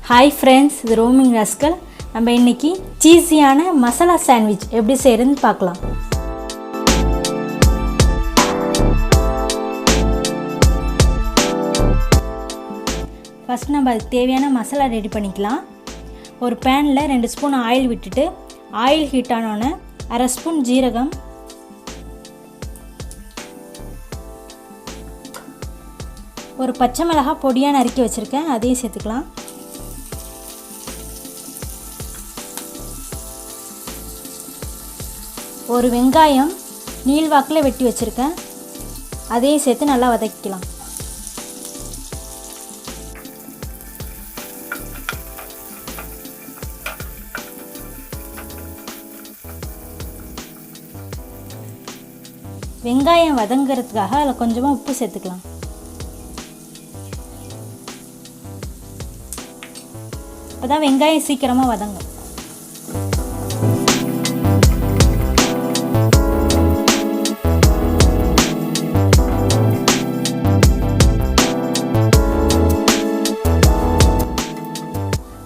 Hi friends, இது roaming rascal. நம்ம இன்னைக்கு சீஸியான மசாலா சாண்ட்விச் எப்படி செய்யறதுன்னு பார்க்கலாம். ஃபர்ஸ்ட் நம்ம அதுக்கு தேவையான மசாலா ரெடி பண்ணிக்கலாம். ஒரு பேனில் 2 ஸ்பூன் ஆயில் விட்டுட்டு ஆயில் ஹீட் ஆனோடனே 1/2 ஸ்பூன் ஜீரகம், ஒரு பச்சை மிளகாய் பொடியாக நறுக்கி வச்சுருக்கேன், அதையும் சேர்த்துக்கலாம். ஒரு வெங்காயம் நீள்வாக்கில் வெட்டி வச்சுருக்கேன், அதையும் சேர்த்து நல்லா வதக்கிக்கலாம். வெங்காயம் வதங்கிறதுக்காக அதில் கொஞ்சமாக உப்பு சேர்த்துக்கலாம். அப்போ தான் வெங்காயம் சீக்கிரமாக வதங்கும்.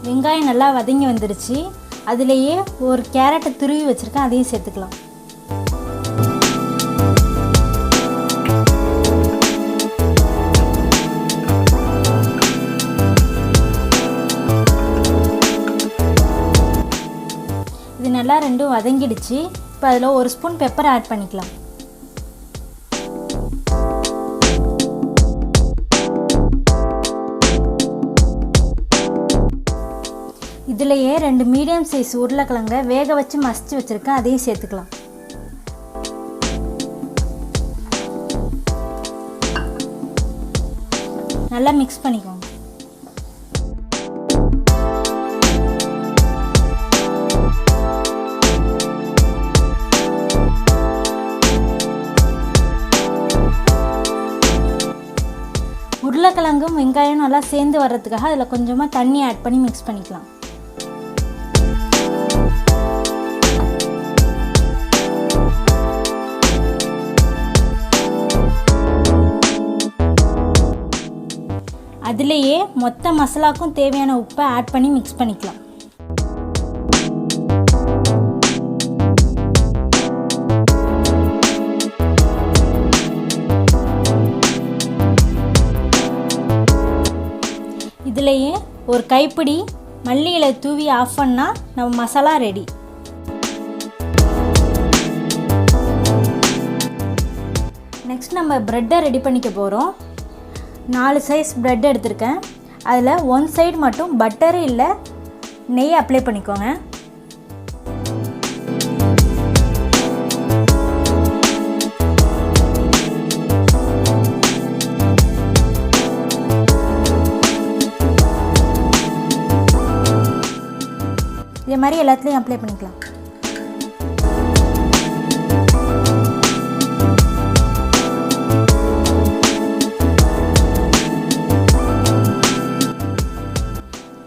வெங்காயம் நல்லா வதங்கி வந்துடுச்சு. அதுலேயே ஒரு கேரட்டை துருவி வச்சுருக்கேன், அதையும் சேர்த்துக்கலாம். இது நல்லா ரெண்டும் வதங்கிடுச்சு. இப்போ அதில் ஒரு ஸ்பூன் பெப்பர் ஆட் பண்ணிக்கலாம். இதிலையே 2 மீடியம் சைஸ் உருளைக்கிழங்க வேக வச்சு மசிச்சு வச்சுருக்கேன், அதையும் சேர்த்துக்கலாம். நல்லா மிக்ஸ் பண்ணிக்கோங்க. உருளைக்கிழங்கும் வெங்காயம் நல்லா சேர்ந்து வர்றதுக்காக அதில் கொஞ்சமாக தண்ணி ஆட் பண்ணி மிக்ஸ் பண்ணிக்கலாம். அதிலேயே மொத்த மசாலாக்கும் தேவையான உப்பை ஆட் பண்ணி மிக்ஸ் பண்ணிக்கலாம். இதிலேயே ஒரு கைப்பிடி மல்லி இலை தூவி ஆஃப் பண்ணால் நம்ம மசாலா ரெடி. நெக்ஸ்ட் நம்ம ப்ரெட்டை ரெடி பண்ணிக்க போகிறோம். 4 சைஸ் ப்ரெட் எடுத்திருக்கேன். அதில் 1 சைடு மட்டும் பட்டரு இல்லை நெய் அப்ளை பண்ணிக்கோங்க. இதே மாதிரி எல்லாத்துலேயும் அப்ளை பண்ணிக்கலாம்.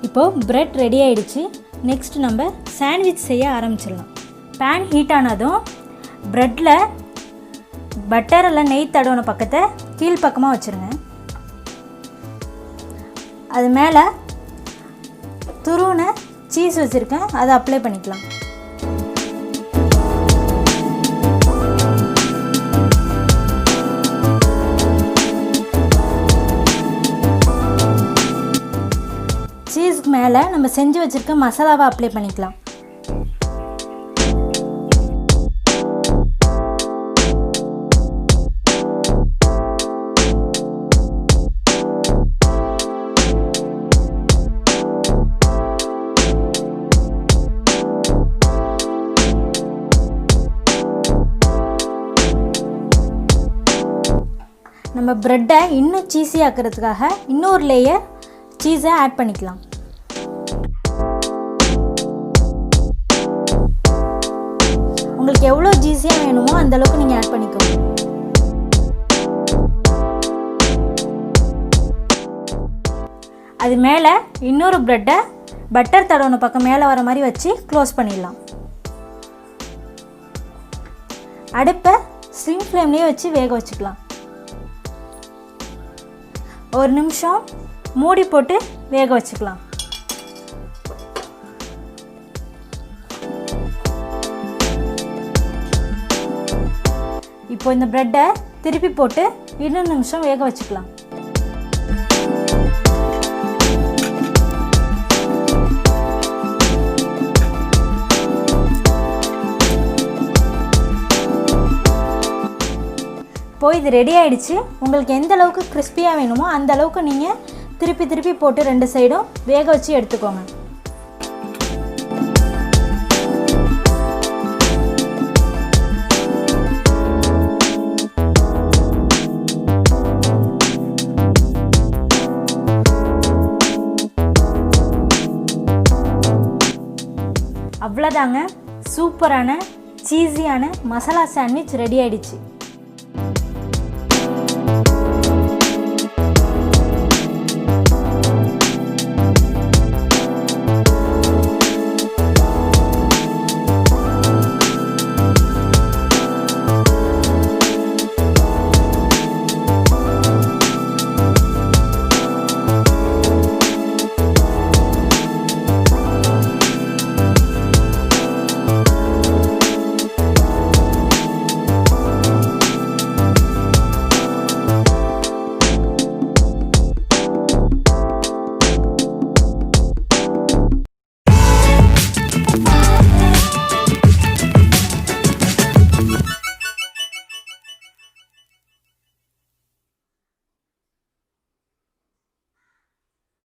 இப்போது ப்ரெட் ரெடி ஆகிடுச்சு. நெக்ஸ்ட் நம்ம சாண்ட்விச் செய்ய ஆரம்பிச்சிடலாம். பேன் ஹீட் ஆனதும் ப்ரெட்டில் பட்டர் இல்லை நெய் தடவின பக்கத்தை கீழ்ப்பக்கமாக வச்சுருங்க. அது மேலே துருவின சீஸ் வச்சுருக்கேன், அதை அப்ளை பண்ணிக்கலாம். சீஸ்க்கு மேலே நம்ம செஞ்சு வச்சுருக்க மசாலாவை அப்ளை பண்ணிக்கலாம். நம்ம ப்ரெட்டை இன்னும் சீஸி ஆக்கிறதுக்காக இன்னொரு லேயர் சீஸை ஆட் பண்ணிக்கலாம். உங்களுக்கு எவ்வளோ சீஸியாக வேணுமோ அந்தளவுக்கு நீங்கள் ஆட் பண்ணிக்கோங்க. அது மேலே இன்னொரு ப்ரெட்டை பட்டர் தடவின பக்கம் மேலே வர மாதிரி வச்சு க்ளோஸ் பண்ணிடலாம். அடுப்பை ஸ்லிம் ஃப்ளேம்லேயே வச்சு வேக வச்சுக்கலாம். ஒரு நிமிஷம் மூடி போட்டு வேக வச்சுக்கலாம். இப்போ இந்த ப்ரெட்டை திருப்பி போட்டு 2 நிமிஷம் வேக வச்சுக்கலாம். இப்போ இது ரெடி ஆகிடுச்சு. உங்களுக்கு எந்த அளவுக்கு கிறிஸ்பியாக வேணுமோ அந்த அளவுக்கு நீங்கள் திருப்பி போட்டு 2 சைடும் வேக வச்சு எடுத்துக்கோங்க. அவ்வளோதாங்க, சூப்பரான சீஸியான மசாலா சாண்ட்விச் ரெடி ஆகிடுச்சு.